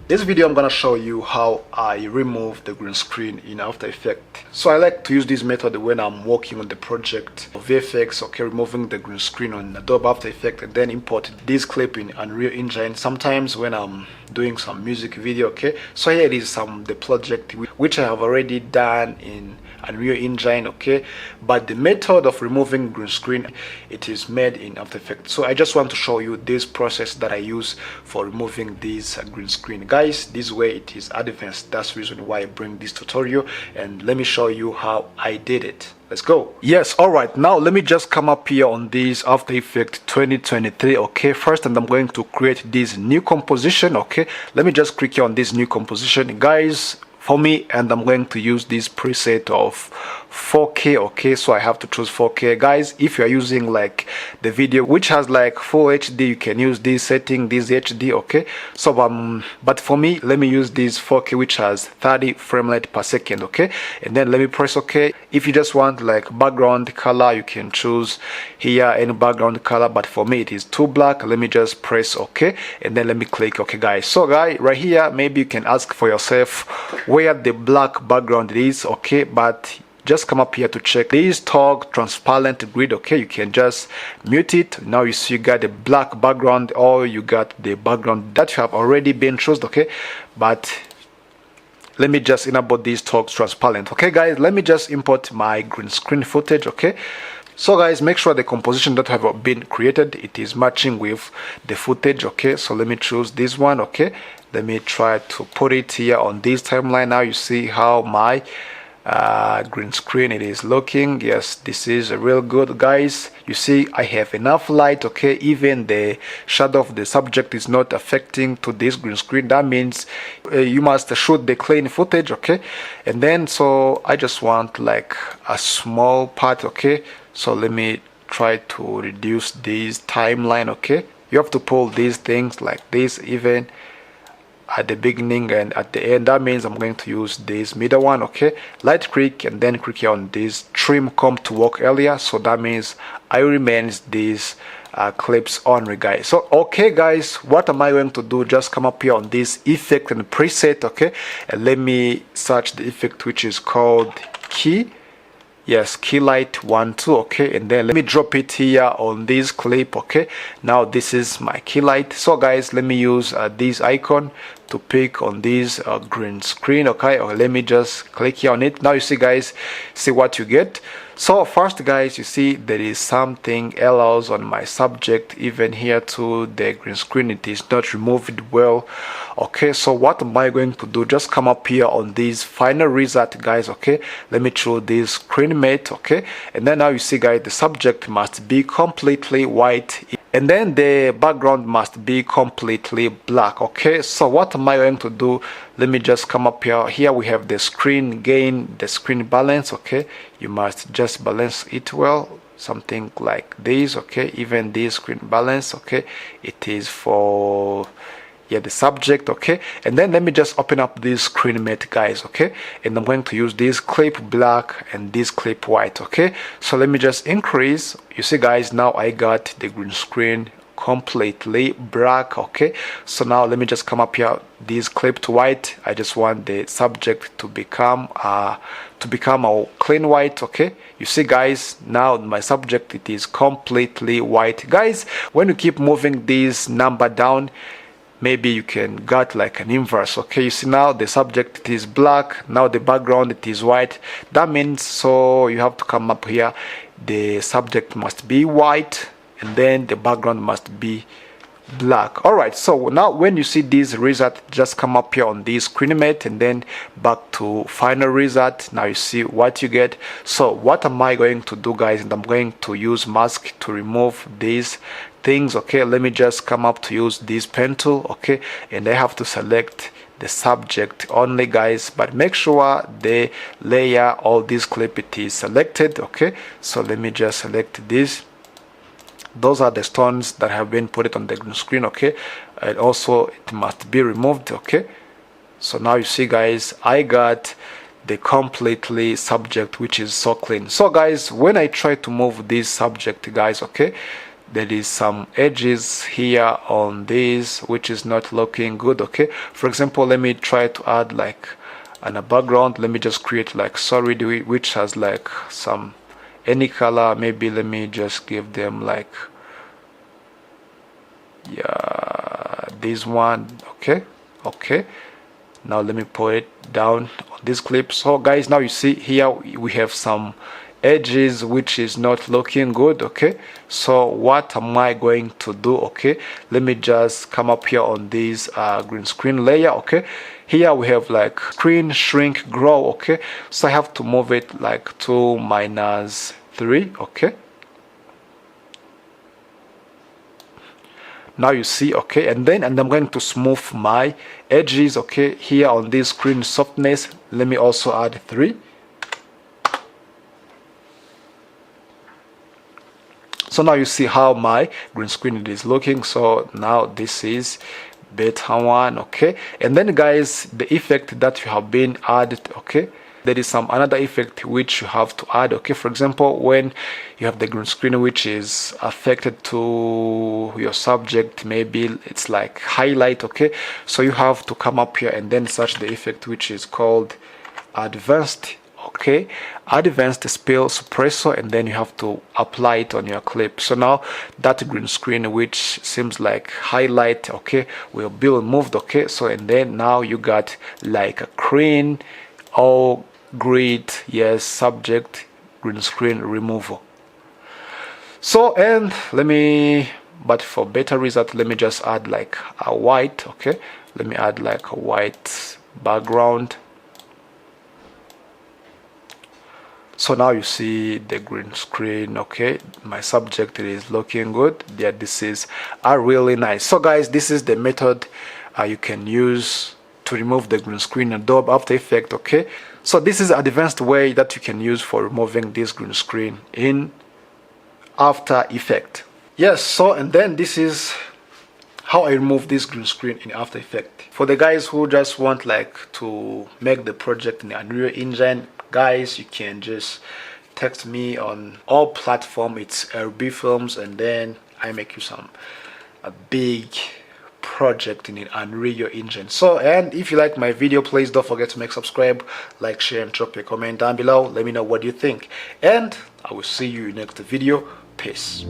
This video I'm gonna show you how I remove the green screen in After Effects. So I like to use this method when I'm working on the project of VFX, okay, removing the green screen on Adobe After Effects and then import this clip in Unreal Engine. Sometimes when I'm doing some music video, okay. So here it is the project which I have already done in Unreal Engine, okay, but the method of removing green screen, it is made in After Effects. So I just want to show you this process that I use for removing this green screen. Guys, this way it is advanced. That's the reason why I bring this tutorial, and let me show you how I did it. Let's go. Yes, all right, now let me just come up here on this After Effects 2023, okay. First, and I'm going to create this new composition, okay. Let me just click here on this new composition, guys, for me, and I'm going to use this preset of 4K, okay. So I have to choose 4K. Guys, if you are using like the video which has like full HD, you can use this setting, this HD, okay. So but for me, let me use this 4K which has 30 frame rate per second, okay. And then let me press OK. If you just want like background color, you can choose here any background color, but for me it is too black. Let me just press OK, and then let me click OK, guys. So guys, right here, maybe you can ask for yourself where the black background is, okay, but just come up here to check this toggle transparent grid, okay. You can just mute it. Now you see you got the black background, or you got the background that you have already been chosen, okay. But let me just enable this toggle transparent, okay. Guys, let me just import my green screen footage, okay. So guys, make sure the composition that have been created, it is matching with the footage, okay. So let me choose this one, okay. Let me try to put it here on this timeline. Now you see how my green screen it is looking. Yes, this is real good, guys. You see I have enough light, okay. Even the shadow of the subject is not affecting to this green screen. That means you must shoot the clean footage, okay. And then so I just want like a small part, okay. So let me try to reduce this timeline, okay. You have to pull these things like this even at the beginning and at the end. That means I'm going to use this middle one, okay. Right click and then click here on this trim come to work area. So that means I remains these clips on, guys. So okay guys, what am I going to do? Just come up here on this effect and preset, okay, and let me search the effect which is called Keylight 1-2, okay, and then let me drop it here on this clip, okay. Now this is my Keylight. So guys, let me use this icon to pick on this green screen, okay, or let me just click here on it. Now you see guys, see what you get. So first guys, you see there is something else on my subject. Even here to the green screen, it is not removed well, okay. So what am I going to do? Just come up here on this final result, guys, okay. Let me choose this screen mate, okay, and then now you see guys, the subject must be completely white and then the background must be completely black, okay. So what am I going to do? Let me just come up here we have the screen gain, the screen balance, okay. You must just balance it well, something like this, okay. Even this screen balance, okay, it is for the subject, okay. And then let me just open up this screen mate, guys, okay, and I'm going to use this clip black and this clip white, okay. So let me just increase. You see guys, now I got the green screen completely black, okay. So now let me just come up here, this clip to white. I just want the subject to become a clean white, okay. You see guys, now my subject, it is completely white. Guys, when you keep moving this number down, maybe you can get like an inverse, okay. You see now the subject, it is black, now the background, it is white. That means so you have to come up here, the subject must be white and then the background must be black. All right, so now when you see this result, just come up here on this screen mate and then back to final result. Now you see what you get. So what am I going to do, guys? And I'm going to use mask to remove these things, okay. Let me just come up to use this pen tool, okay, and I have to select the subject only, guys, but make sure the layer, all this clip, it is selected, okay. So let me just select this. Those are the stones that have been put on the green screen, okay, and also it must be removed, okay. So now you see guys, I got the completely subject which is so clean. So guys, when I try to move this subject, guys, okay, there is some edges here on this which is not looking good. Okay, for example, let me try to add like a background. Let me just create like solid which has like some any color. Maybe let me just give them like, yeah, this one. Okay, now let me put it down on this clip. So guys, now you see here we have some edges which is not looking good. Okay, so what am I going to do? Okay, let me just come up here on this green screen layer. Okay, here we have like screen shrink grow. Okay, so I have to move it like to -3. Okay, now you see. Okay, and I'm going to smooth my edges. Okay, here on this screen softness, let me also add 3. So now you see how my green screen is looking. So now this is better one. Okay, and then guys, the effect that you have been added. Okay, there is some another effect which you have to add. Okay, for example, when you have the green screen which is affected to your subject, maybe it's like highlight. Okay, so you have to come up here and then search the effect which is called advanced. Okay, advanced spell suppressor, and then you have to apply it on your clip. So now that green screen which seems like highlight, okay, will be removed. Okay, so and then now you got like a green or grid, yes, subject green screen removal. So and let me, but for better result, let me just add like a white. Okay, let me add like a white background. So now you see the green screen. Okay, my subject is looking good. Yeah, this is really nice. So guys, this is the method you can use to remove the green screen in Adobe After Effects. Okay, so this is an advanced way that you can use for removing this green screen in After Effects. Yes, so and then this is how I remove this green screen in After Effects. For the guys who just want like to make the project in Unreal Engine, guys, you can just text me on all platforms. It's RB Films, and then I make you a big project in an Unreal Engine. So, and if you like my video, please don't forget to subscribe, like, share, and drop your comment down below. Let me know what you think, and I will see you in next video. Peace.